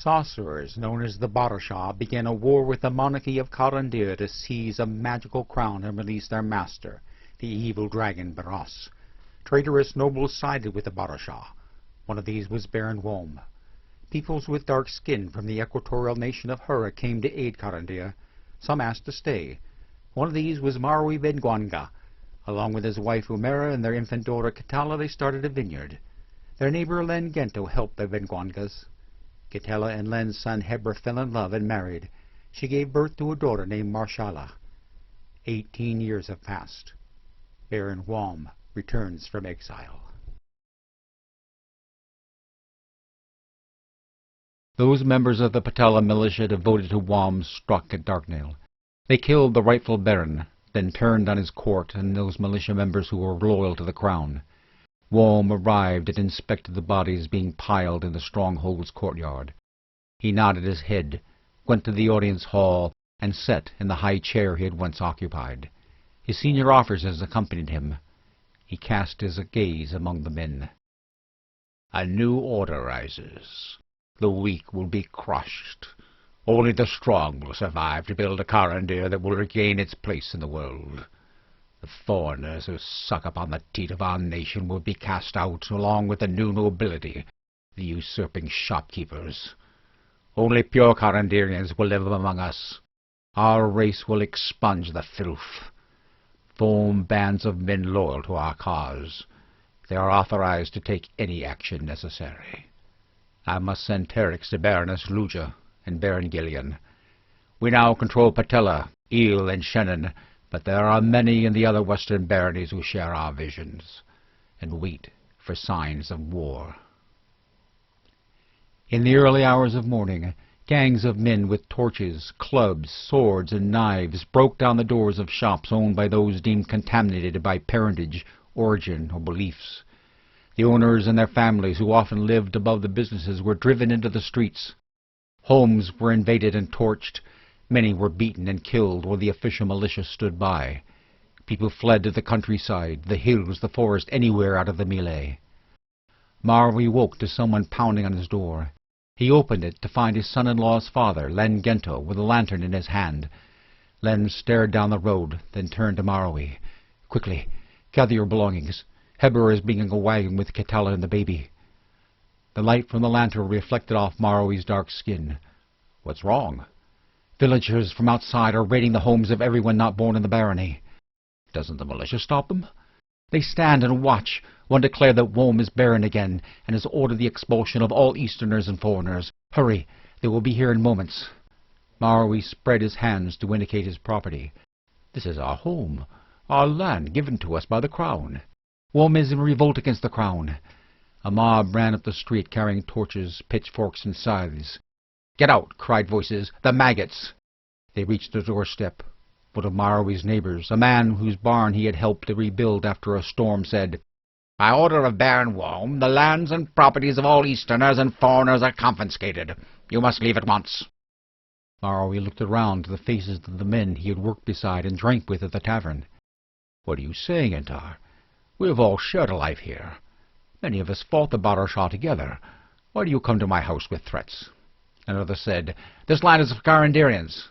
Sorcerers known as the Barashah began a war with the monarchy of Carandir to seize a magical crown and release their master, the evil dragon Baras. Traitorous nobles sided with the Barashah. One of these was Baron Wom. Peoples with dark skin from the equatorial nation of Hura came to aid Carandir. Some asked to stay. One of these was Marwi Benguanga. Along with his wife Umera and their infant daughter Katala, they started a vineyard. Their neighbor Len Gento helped the Benguangas. Katala and Len's son Hebra fell in love and married. She gave birth to a daughter named Marshala. 18 years have passed. Baron Wom returns from exile. Those members of the Patala militia devoted to Wom struck at Darknail. They killed the rightful Baron, then turned on his court and those militia members who were loyal to the crown. Wom arrived and inspected the bodies being piled in the stronghold's courtyard. He nodded his head, went to the audience hall, and sat in the high chair he had once occupied. His senior officers accompanied him. He cast his gaze among the men. A new order rises. The weak will be crushed. Only the strong will survive to build a Carandir that will regain its place in the world. The foreigners who suck upon the teat of our nation will be cast out, along with the new nobility, the usurping shopkeepers. Only pure Carandirians will live among us. Our race will expunge the filth. Form bands of men loyal to our cause. They are authorized to take any action necessary. I must send Terex to Baroness Luja and Baron Gillian. We now control Patella, Eel, and Shannon, but there are many in the other western baronies who share our visions, and wait for signs of war. In the early hours of morning, gangs of men with torches, clubs, swords, and knives broke down the doors of shops owned by those deemed contaminated by parentage, origin, or beliefs. The owners and their families, who often lived above the businesses, were driven into the streets. Homes were invaded and torched. Many were beaten and killed while the official militia stood by. People fled to the countryside, the hills, the forest, anywhere out of the melee. Marwi woke to someone pounding on his door. He opened it to find his son-in-law's father, Len Gento, with a lantern in his hand. Len stared down the road, then turned to Marwi. "Quickly, gather your belongings. Heber is bringing a wagon with Katala and the baby." The light from the lantern reflected off Marwi's dark skin. "What's wrong?" "Villagers from outside are raiding the homes of everyone not born in the barony." "Doesn't the militia stop them?" "They stand and watch. One declared that Wom is baron again, and has ordered the expulsion of all Easterners and foreigners. Hurry, they will be here in moments." Marwi spread his hands to indicate his property. "This is our home, our land given to us by the crown. Wom is in revolt against the crown." A mob ran up the street carrying torches, pitchforks, and scythes. "Get out!" cried voices. "The maggots!" They reached the doorstep. One of Marwi's neighbors, a man whose barn he had helped to rebuild after a storm, said, "By order of Baron Wom, the lands and properties of all Easterners and foreigners are confiscated. You must leave at once." Marwi looked around to the faces of the men he had worked beside and drank with at the tavern. "What are you saying, Entar? We have all shared a life here. Many of us fought the Barashah together. Why do you come to my house with threats?" Another said, "This land is of Carandirians."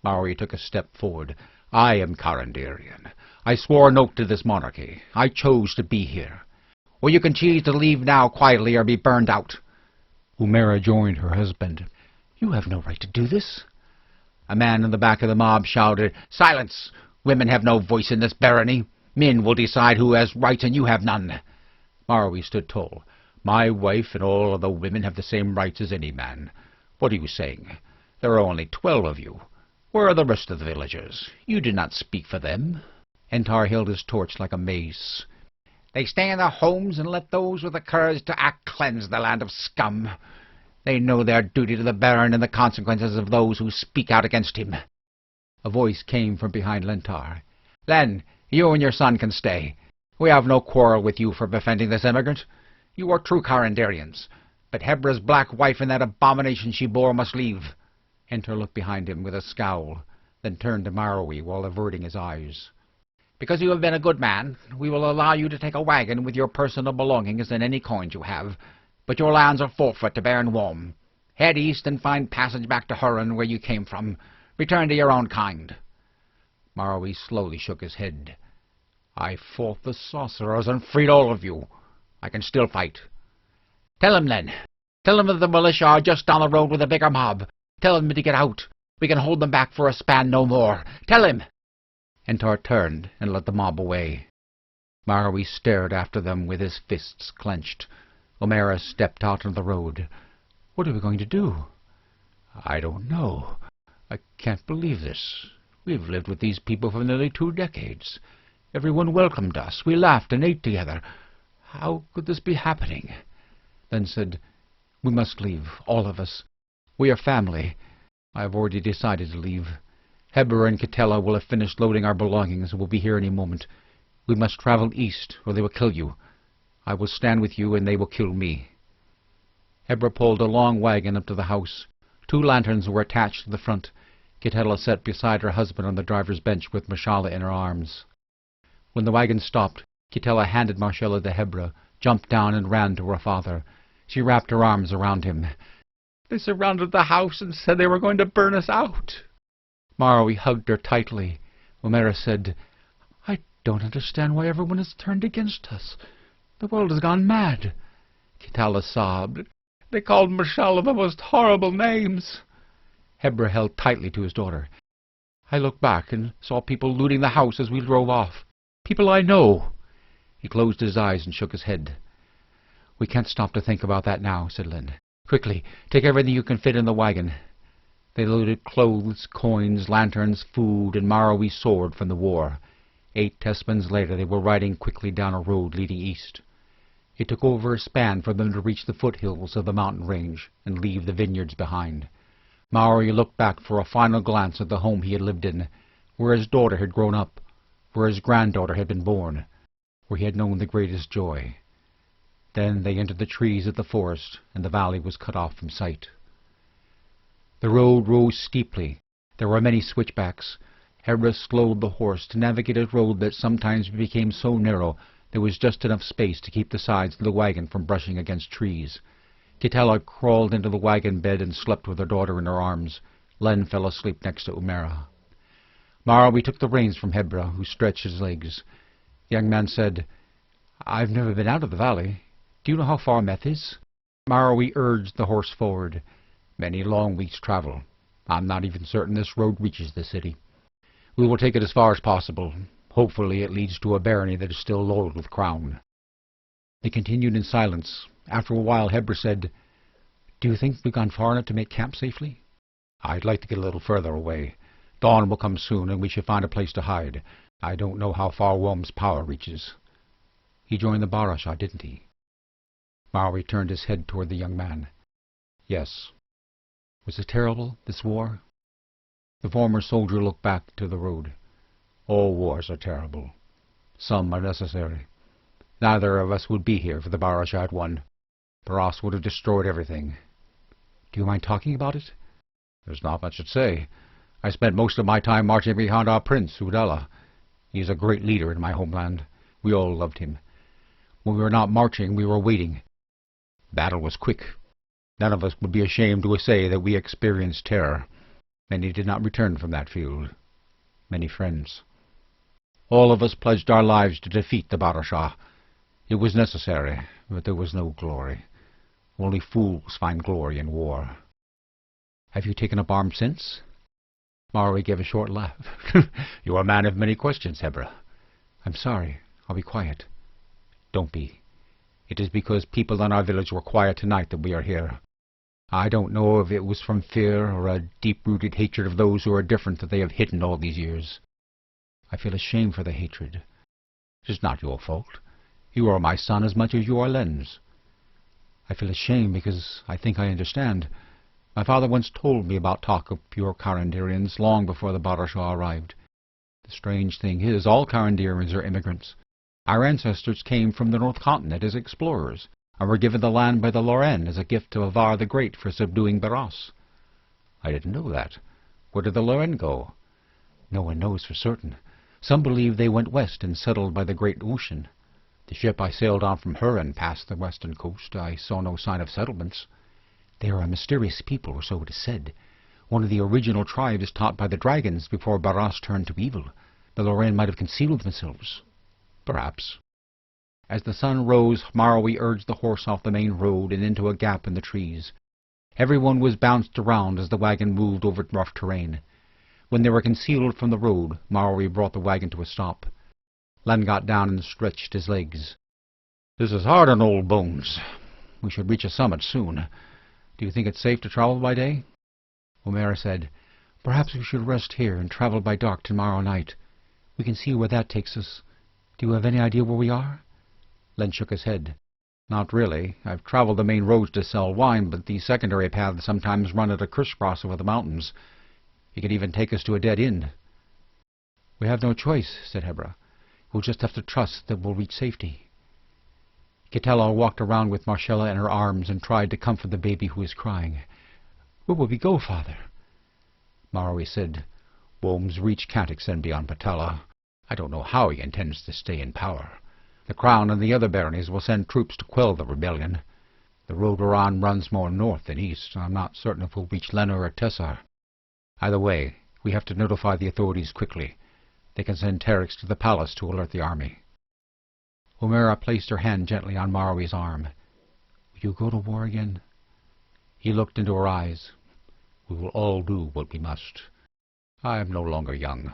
Marwi took a step forward. "I am Carandirian. I swore an oath to this monarchy. I chose to be here. Well, you can choose to leave now quietly or be burned out." Umera joined her husband. "You have no right to do this." A man in the back of the mob shouted, "Silence! Women have no voice in this barony. Men will decide who has rights and you have none." Marwi stood tall. "My wife and all of the women have the same rights as any man. What are you saying? There are only 12 of you. Where are the rest of the villagers? You did not speak for them." Entar held his torch like a mace. "They stay in their homes and let those with the courage to act cleanse the land of scum. They know their duty to the Baron and the consequences of those who speak out against him." A voice came from behind Lentar. "Len, you and your son can stay. We have no quarrel with you for befriending this immigrant. You are true Carandirians. But Hebra's black wife and that abomination she bore must leave." Entar looked behind him with a scowl, then turned to Marwi while averting his eyes. "Because you have been a good man, we will allow you to take a wagon with your personal belongings and any coins you have, but your lands are forfeit to Baron Wom. Head east and find passage back to Huron, where you came from. Return to your own kind. Marwi slowly shook his head. I fought the sorcerers and freed all of you. I can still fight. Tell him, then. Tell him that the militia are just down the road with a bigger mob. Tell him to get out. We can hold them back for a span no more. Tell him! Entar turned and led the mob away. Marwi stared after them with his fists clenched. O'Mara stepped out on the road. What are we going to do? I don't know. I can't believe this. We've lived with these people for nearly 2 decades. Everyone welcomed us. We laughed and ate together. How could this be happening? Then said, we must leave, all of us. We are family. I have already decided to leave. Heber and Kitella will have finished loading our belongings and will be here any moment. We must travel east, or they will kill you. I will stand with you, and they will kill me. Heber pulled a long wagon up to the house. 2 lanterns were attached to the front. Kitella sat beside her husband on the driver's bench with Marshala in her arms. When the wagon stopped, Kitella handed Marshala to Hebra, jumped down and ran to her father. She wrapped her arms around him. They surrounded the house and said they were going to burn us out. Marwi hugged her tightly. O'Mara said, I don't understand why everyone has turned against us. The world has gone mad. Kitella sobbed. They called Marshala the most horrible names. Hebra held tightly to his daughter. I looked back and saw people looting the house as we drove off. People I know. He closed his eyes and shook his head. We can't stop to think about that now, said Lynn. Quickly, take everything you can fit in the wagon. They loaded clothes, coins, lanterns, food, and Marwi's sword from the war. 8 tespans later they were riding quickly down a road leading east. It took over a span for them to reach the foothills of the mountain range and leave the vineyards behind. Marwi looked back for a final glance at the home he had lived in, where his daughter had grown up, where his granddaughter had been born, where he had known the greatest joy. Then they entered the trees of the forest, and the valley was cut off from sight. The road rose steeply. There were many switchbacks. Hebra slowed the horse to navigate a road that sometimes became so narrow there was just enough space to keep the sides of the wagon from brushing against trees. Kitella crawled into the wagon bed and slept with her daughter in her arms. Len fell asleep next to O'Mara. Marwi took the reins from Hebra, who stretched his legs. The young man said, I've never been out of the valley. Do you know how far Meth is? Marwi urged the horse forward. Many long weeks' travel. I'm not even certain this road reaches the city. We will take it as far as possible. Hopefully it leads to a barony that is still loaded with crown. They continued in silence. After a while Hebra said, Do you think we've gone far enough to make camp safely? I'd like to get a little further away. Dawn will come soon and we should find a place to hide. I don't know how far Wom's power reaches. He joined the Barasha, didn't he? Marwi turned his head toward the young man. Yes. Was it terrible, this war? The former soldier looked back to the road. All wars are terrible. Some are necessary. Neither of us would be here if the Barasha had won. Baras would have destroyed everything. Do you mind talking about it? There's not much to say. I spent most of my time marching behind our prince, Udala. He is a great leader in my homeland. We all loved him. When we were not marching, we were waiting. Battle was quick. None of us would be ashamed to say that we experienced terror. Many did not return from that field. Many friends. All of us pledged our lives to defeat the Barasha. It was necessary, but there was no glory. Only fools find glory in war. Have you taken up arms since? Marwi gave a short laugh. You are a man of many questions, Hebra. I'm sorry. I'll be quiet. Don't be. It is because people in our village were quiet tonight that we are here. I don't know if it was from fear or a deep-rooted hatred of those who are different that they have hidden all these years. I feel ashamed for the hatred. It is not your fault. You are my son as much as you are Len's. I feel ashamed because I think I understand. My father once told me about talk of pure Carandirians long before the Barasha arrived. The strange thing is, all Carandirians are immigrants. Our ancestors came from the North Continent as explorers, and were given the land by the Loren as a gift to Avar the Great for subduing Baras. I didn't know that. Where did the Loren go? No one knows for certain. Some believe they went west and settled by the great ocean. The ship I sailed on from Huron passed the western coast. I saw no sign of settlements. They are a mysterious people, or so it is said. One of the original tribes taught by the dragons before Barras turned to evil. The Lorraine might have concealed themselves. Perhaps. As the sun rose, Marwi urged the horse off the main road and into a gap in the trees. Everyone was bounced around as the wagon moved over rough terrain. When they were concealed from the road, Marwi brought the wagon to a stop. Len got down and stretched his legs. "This is hard on old bones. We should reach a summit soon. Do you think it's safe to travel by day?" O'Mara said, "Perhaps we should rest here and travel by dark tomorrow night. We can see where that takes us. Do you have any idea where we are?" Len shook his head. "Not really. I've traveled the main roads to sell wine, but these secondary paths sometimes run at a crisscross over the mountains. You can even take us to a dead end." "We have no choice," said Hebra. "We'll just have to trust that we'll reach safety." Kitela walked around with Marcella in her arms and tried to comfort the baby who was crying. "Where will we go, Father?" Marwi said, "Wome's reach can't extend beyond Patala. I don't know how he intends to stay in power. The Crown and the other baronies will send troops to quell the rebellion. The road we're on runs more north than east. I'm not certain if we'll reach Lenor or Tessar. Either way, we have to notify the authorities quickly. They can send Terex to the palace to alert the army." O'Mara placed her hand gently on Marwi's arm. "Will you go to war again?" He looked into her eyes. "We will all do what we must. I am no longer young.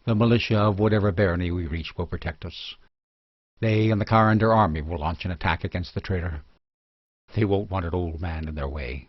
The militia of whatever barony we reach will protect us. They and the Carandir army will launch an attack against the traitor. They won't want an old man in their way."